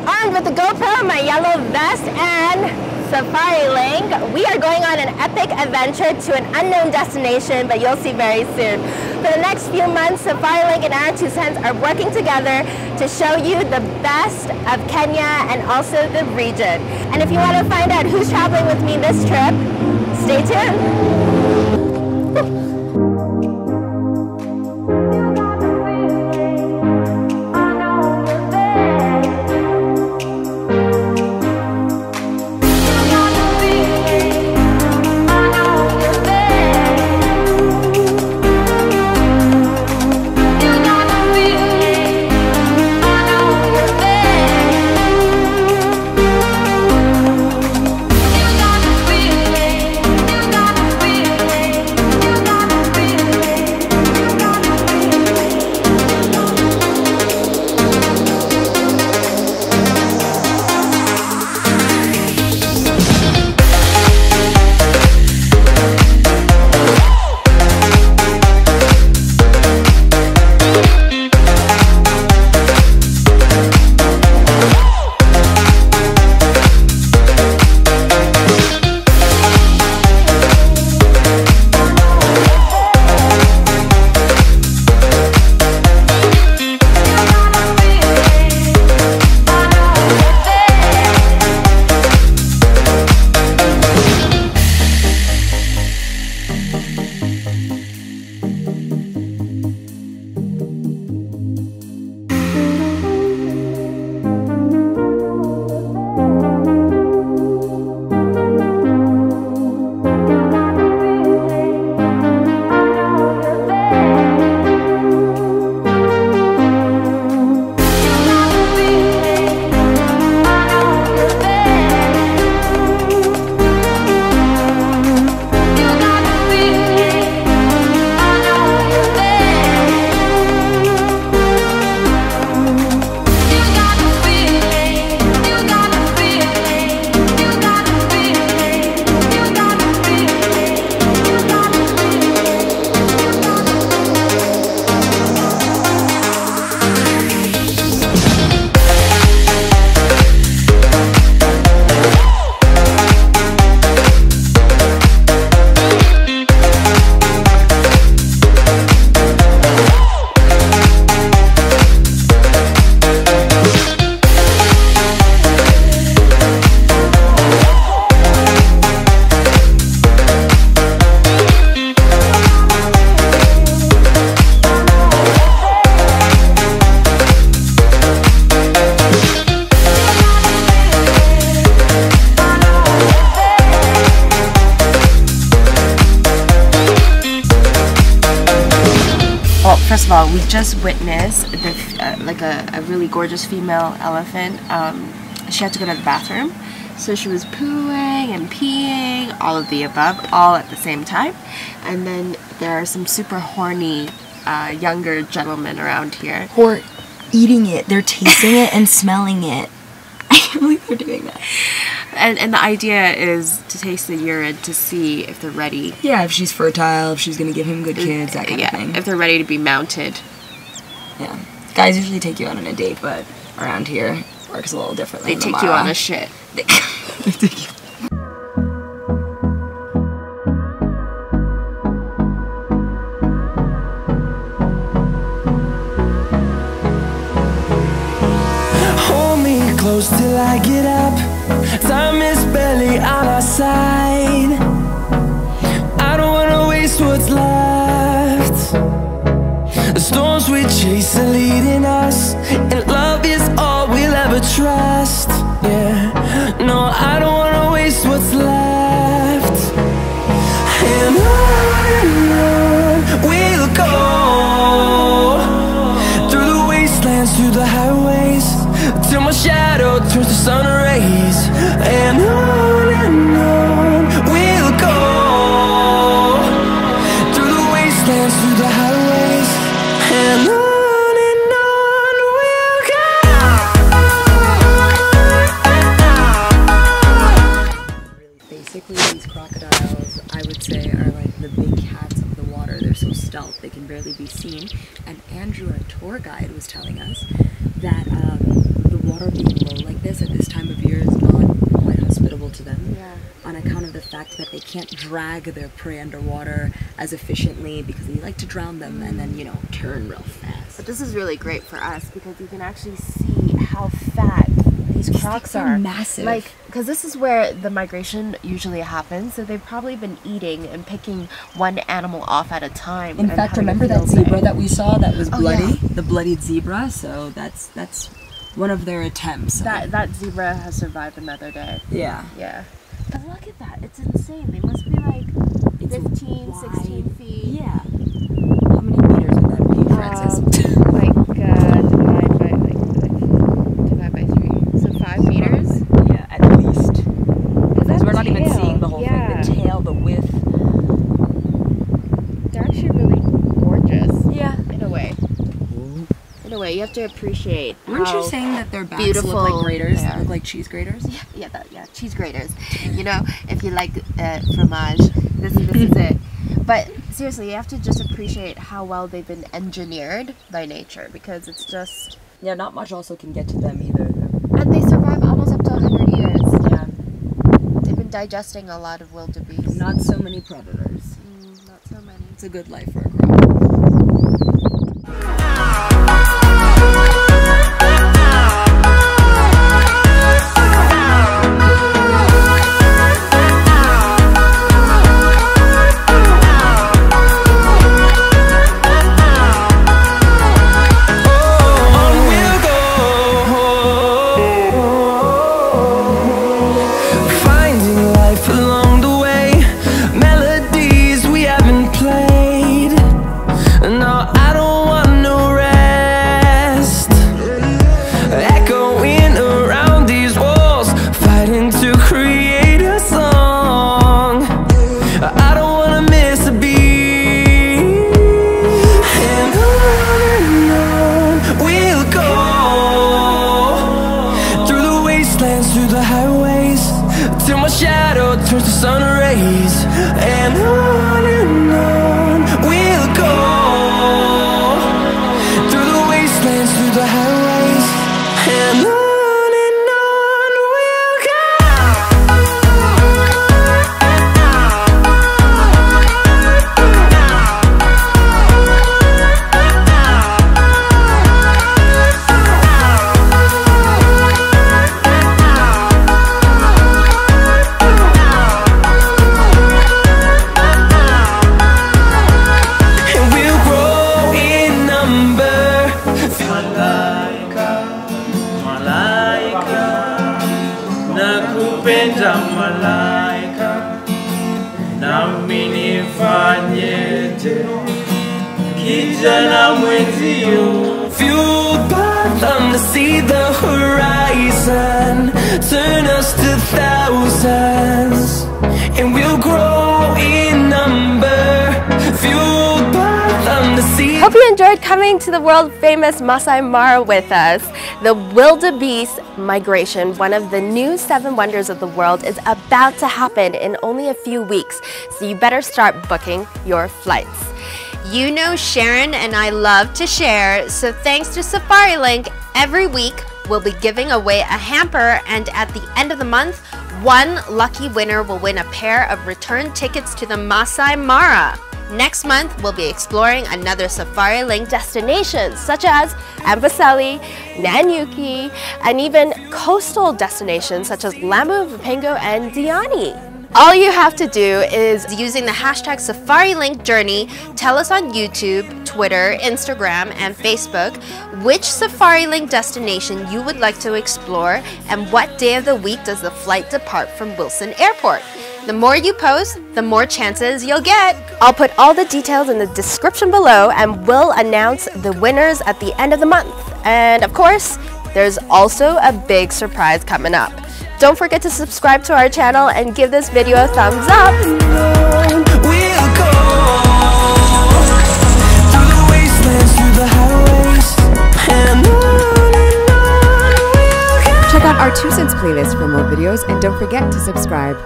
armed with the GoPro, my yellow vest, and Safarilink. We are going on an epic adventure to an unknown destination, but you'll see very soon. For the next few months, Safarilink and Our2Cents are working together to show you the best of Kenya and also the region. And if you want to find out who's traveling with me this trip, stay tuned. Woo. First of all, we just witnessed a really gorgeous female elephant. She had to go to the bathroom, so she was pooing and peeing, all of the above, all at the same time. And then there are some super horny younger gentlemen around here who are eating it. They're tasting it and smelling it. I can't believe they're doing that. And the idea is to taste the urine to see if they're ready. Yeah, if she's fertile, if she's going to give him good kids, that kind of thing. If they're ready to be mounted. Yeah. Guys usually take you out on a date, but around here it works a little differently. They take you on a shit. They take you. Close till I get up. Time is barely on our side. I don't wanna waste what's left. The storms we chase are leading us, and love is all we'll ever trust. Yeah, no, I don't wanna waste what's left. And on we'll go, through the wastelands, through the highways, till my shadow turns to sun rays. And on we'll go, through the wastelands, through the highways. And on we'll go. Basically, these crocodiles, I would say, are like the big cats of the water. They're so stealth, they can barely be seen. And Andrew, our tour guide, was telling us that the water being low like this at this time of year is not quite hospitable to them. Yeah. On account of the fact that they can't drag their prey underwater as efficiently because they like to drown them and then, you know, turn real fast. But this is really great for us because you can actually see how fat these crocs are. Massive. Like, because this is where the migration usually happens, so they've probably been eating and picking one animal off at a time. In fact, remember that zebra that we saw that was bloody? Yeah. The bloodied zebra, so that's one of their attempts. So. That zebra has survived another day. Yeah. Yeah. But look at that, it's insane. They must be like 15, 16 feet. Yeah. How many meters would that be, Francis? Divide by 3. So 5 meters? Yeah, at least. Because we're not even seeing the whole thing. The tail, the width. They're actually really gorgeous. Yeah. In a way. In a way, you have to appreciate. Weren't you saying that their backs beautiful look like graters? they They look like cheese graters? Yeah, cheese graters. You know, if you like fromage, this is it. But seriously, you have to just appreciate how well they've been engineered by nature because it's just... Yeah, not much also can get to them either. And they survive almost up to 100 years. Yeah. They've been digesting a lot of wildebeest. Not so many predators. Not so many. It's a good life for a croc. Fueled by them to see the horizon, turn us to thousands, and we'll grow in number. Fueled by them to see. Hope you enjoyed coming to the world famous Maasai Mara with us. The Wildebeest Migration, one of the new 7 wonders of the world, is about to happen in only a few weeks, so you better start booking your flights. You know Sharon and I love to share, so thanks to Safarilink, every week we'll be giving away a hamper, and at the end of the month, one lucky winner will win a pair of return tickets to the Maasai Mara. Next month, we'll be exploring another Safarilink destinations such as Amboseli, Nanyuki, and even coastal destinations such as Lamu, Vipingo, and Diani. All you have to do is, using the hashtag Safarilink Journey, tell us on YouTube, Twitter, Instagram, and Facebook which Safarilink destination you would like to explore and what day of the week does the flight depart from Wilson Airport. The more you post, the more chances you'll get. I'll put all the details in the description below, and we'll announce the winners at the end of the month. And of course, there's also a big surprise coming up. Don't forget to subscribe to our channel and give this video a thumbs up. Check out our 2 Cents playlist for more videos, and don't forget to subscribe.